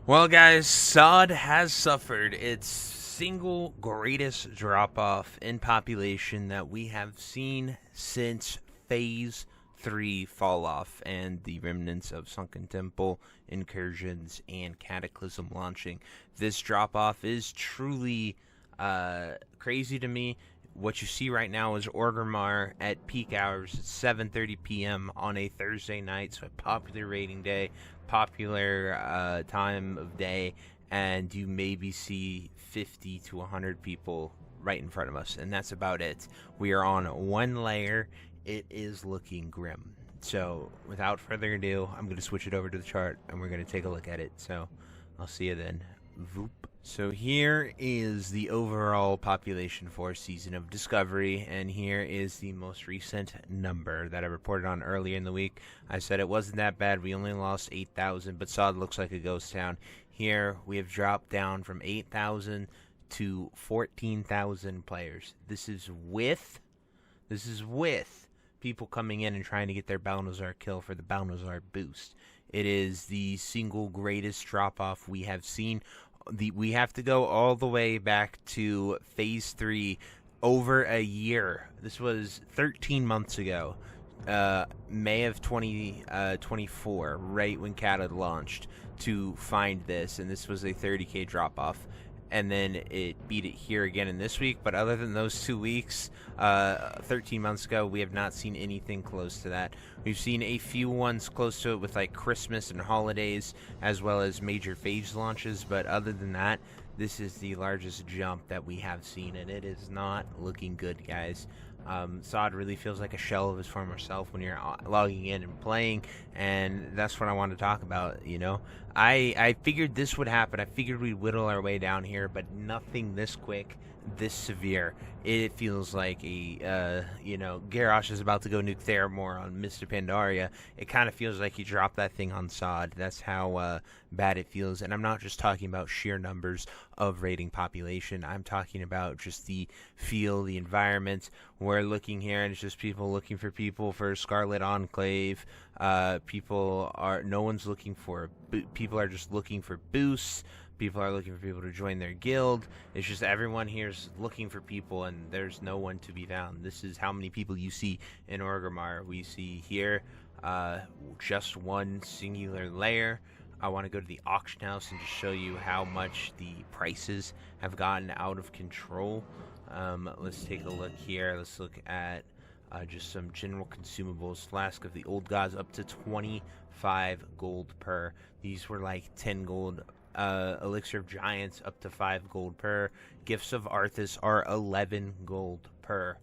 Well, guys, Sod has suffered its single greatest drop off in population that we have seen since Phase 3 fall off and the remnants of Sunken Temple, incursions, and Cataclysm launching. This drop off is truly crazy to me. What you see right now is Orgrimmar at peak hours at 7:30 p.m. on a Thursday night, so a popular rating day, popular time of day, and you maybe see 50 to 100 people right in front of us, and that's about it. We are on one layer. It is looking grim. So, without further ado, I'm going to switch it over to the chart, and we're going to take a look at it. So, I'll see you then. Voop. So here is the overall population for Season of Discovery, and here is the most recent number that I reported on earlier in the week. I said it wasn't that bad. We only lost 8,000, but Sod looks like a ghost town. Here we have dropped down from 8,000 to 14,000 players. This is with people coming in and trying to get their Balnazar kill for the Balnazar boost. It is the single greatest drop-off we have seen. We have to go all the way back to Phase 3 over a year. This was 13 months ago, May of 2024, right when CAT had launched, to find this, and this was a 30k drop-off. And then it beat it here again in this week. But other than those 2 weeks, 13 months ago, we have not seen anything close to that. We've seen a few ones close to it with like Christmas and holidays, as well as major phase launches. But other than that, this is the largest jump that we have seen, and it is not looking good, guys. Sod really feels like a shell of his former self when you're logging in and playing, and that's what I want to talk about. I figured this would happen. I figured we'd whittle our way down here, but nothing this quick, this severe. It feels like Garrosh is about to go nuke Theramore on Mr. Pandaria. It kind of feels like he dropped that thing on Sod. That's how bad it feels. And I'm not just talking about sheer numbers of raiding population. I'm talking about just the feel, the environment. We're looking here, and it's just people looking for people for Scarlet Enclave. No one's looking for. People are just looking for boosts. People are looking for people to join their guild. It's just everyone here's looking for people, and there's no one to be found. This is how many people you see in Orgrimmar. We see here just one singular layer. I want to go to the auction house and just show you how much the prices have gotten out of control. Let's take a look here. Let's look at just some general consumables. Flask of the Old Gods up to 25 gold per. These were like 10 gold. Elixir of Giants up to 5 gold per. Gifts of Arthas are 11 gold per.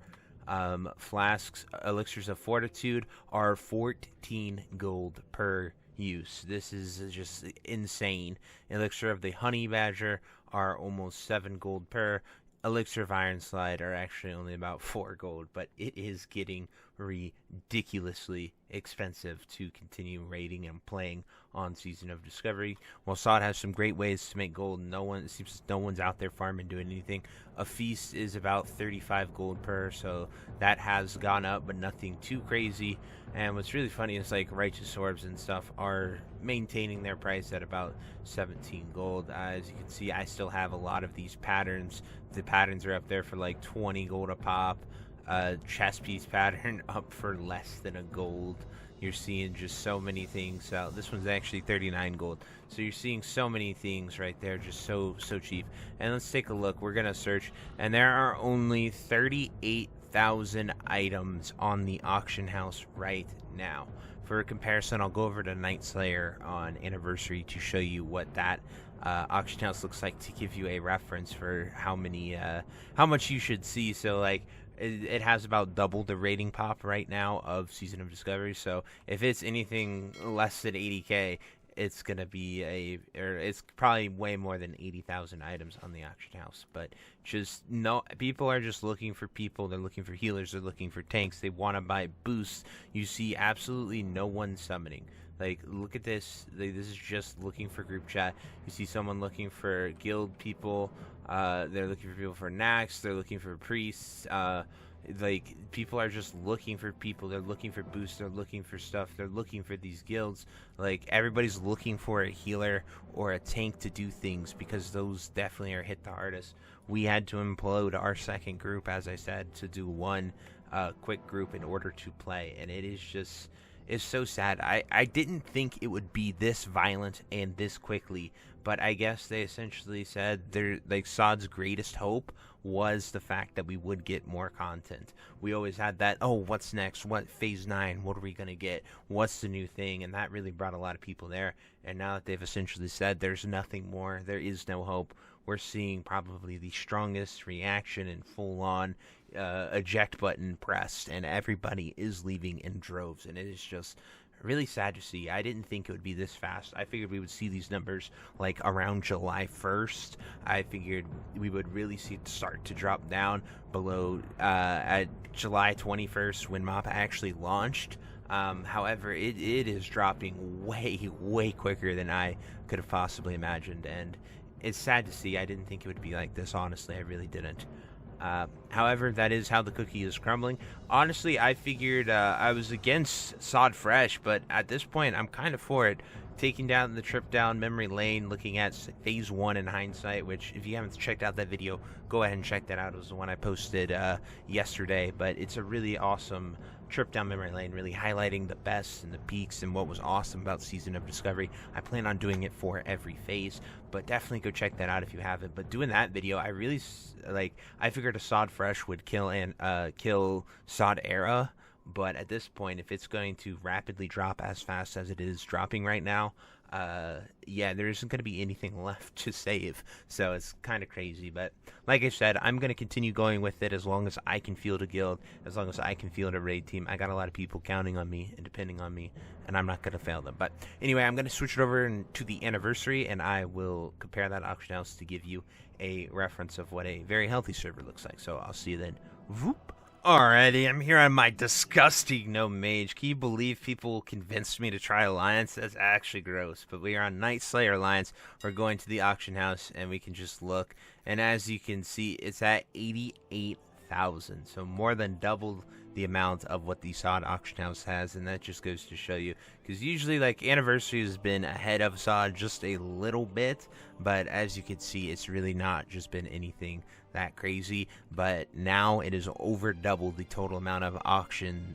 Flasks, Elixirs of Fortitude are 14 gold per use. This is just insane. Elixir of the Honey Badger are almost 7 gold per. Elixir of Iron Slide are actually only about 4 gold, but it is getting ridiculously expensive to continue raiding and playing on Season of Discovery. While Sod has some great ways to make gold, it seems no one's out there farming doing anything. A feast is about 35 gold per, so that has gone up, but nothing too crazy. And what's really funny is like Righteous Orbs and stuff are maintaining their price at about 17 gold. As you can see, I still have a lot of these patterns. The patterns are up there for like 20 gold a pop. Chess piece pattern up for less than a gold. You're seeing just so many things. This one's actually 39 gold. So you're seeing so many things right there, just so cheap. And let's take a look. We're gonna search, and there are only 38,000 items on the auction house right now. For a comparison, I'll go over to Nightslayer on Anniversary to show you what that auction house looks like, to give you a reference for how much you should see. So like, it has about double the rating pop right now of Season of Discovery. So if it's anything less than 80k, it's gonna be it's probably way more than 80,000 items on the auction house. But people are just looking for people. They're looking for healers. They're looking for tanks. They want to buy boosts. You see absolutely no one summoning. Like, look at this. This is just looking for group chat. You see someone looking for guild people. They're looking for people for Nax. They're looking for priests. Like, people are just looking for people. They're looking for boosts. They're looking for stuff. They're looking for these guilds. Like, everybody's looking for a healer or a tank to do things, because those definitely are hit the hardest. We had to implode our second group, as I said, to do one quick group in order to play, and it is just, it's so sad. I didn't think it would be this violent and this quickly, but I guess they essentially said like SOD's greatest hope was the fact that we would get more content. We always had that, oh, what's next? What phase 9? What are we gonna get? What's the new thing? And that really brought a lot of people there. And now that they've essentially said there's nothing more, there is no hope, we're seeing probably the strongest reaction and full-on eject button pressed, and everybody is leaving in droves, and it is just really sad to see. I didn't think it would be this fast. I figured we would see these numbers like around July 1st. I figured we would really see it start to drop down below at July 21st when MAPA actually launched. However, it is dropping way quicker than I could have possibly imagined, and it's sad to see. I didn't think it would be like this, honestly. I really didn't. However, that is how the cookie is crumbling. Honestly, I figured I was against Sod Fresh, but at this point, I'm kind of for it. Taking down the trip down memory lane, looking at phase 1 in hindsight, which if you haven't checked out that video, go ahead and check that out. It was the one I posted yesterday, but it's a really awesome trip down memory lane, really highlighting the best and the peaks and what was awesome about Season of Discovery. I plan on doing it for every phase, but definitely go check that out if you haven't. But doing that video, I really I figured a Sod Fresh would kill Sod Era, but at this point, if it's going to rapidly drop as fast as it is dropping right now, yeah, there isn't going to be anything left to save. So it's kind of crazy, but like I said, I'm going to continue going with it as long as I can field a guild, as long as I can field a raid team. I got a lot of people counting on me and depending on me, and I'm not going to fail them. But anyway, I'm going to switch it over to the anniversary, and I will compare that auction house to give you a reference of what a very healthy server looks like. So I'll see you then. Whoop. Alrighty, I'm here on my disgusting no mage. Can you believe people convinced me to try Alliance? That's actually gross. But we are on Nightslayer Alliance. We're going to the auction house, and we can just look. And as you can see, it's at 88,000. So more than double the amount of what the SOD auction house has. And that just goes to show you. Because usually, like, Anniversary has been ahead of SOD just a little bit. But as you can see, it's really not just been anything that crazy, but now it is over double the total amount of auction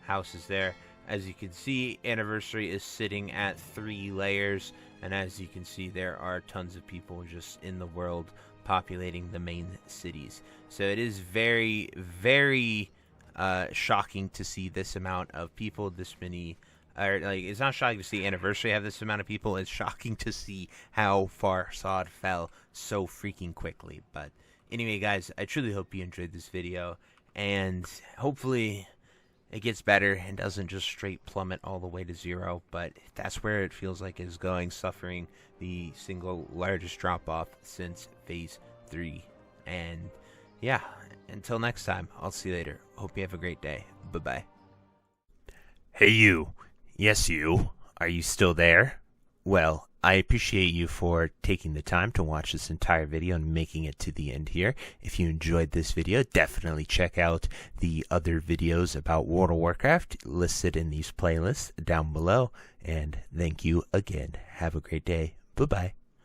houses there. As you can see, Anniversary is sitting at 3 layers, and as you can see, there are tons of people just in the world populating the main cities. So it is very shocking to see this amount of people, this many. Like, it's not shocking to see Anniversary have this amount of people. It's shocking to see how far SOD fell so freaking quickly. But anyway, guys, I truly hope you enjoyed this video, and hopefully it gets better and doesn't just straight plummet all the way to 0. But that's where it feels like it's going, suffering the single largest drop-off since Phase 3. And yeah, until next time, I'll see you later. Hope you have a great day. Bye-bye. Hey, you. Yes, you. Are you still there? Well, I appreciate you for taking the time to watch this entire video and making it to the end here. If you enjoyed this video, definitely check out the other videos about World of Warcraft listed in these playlists down below. And thank you again. Have a great day. Bye-bye.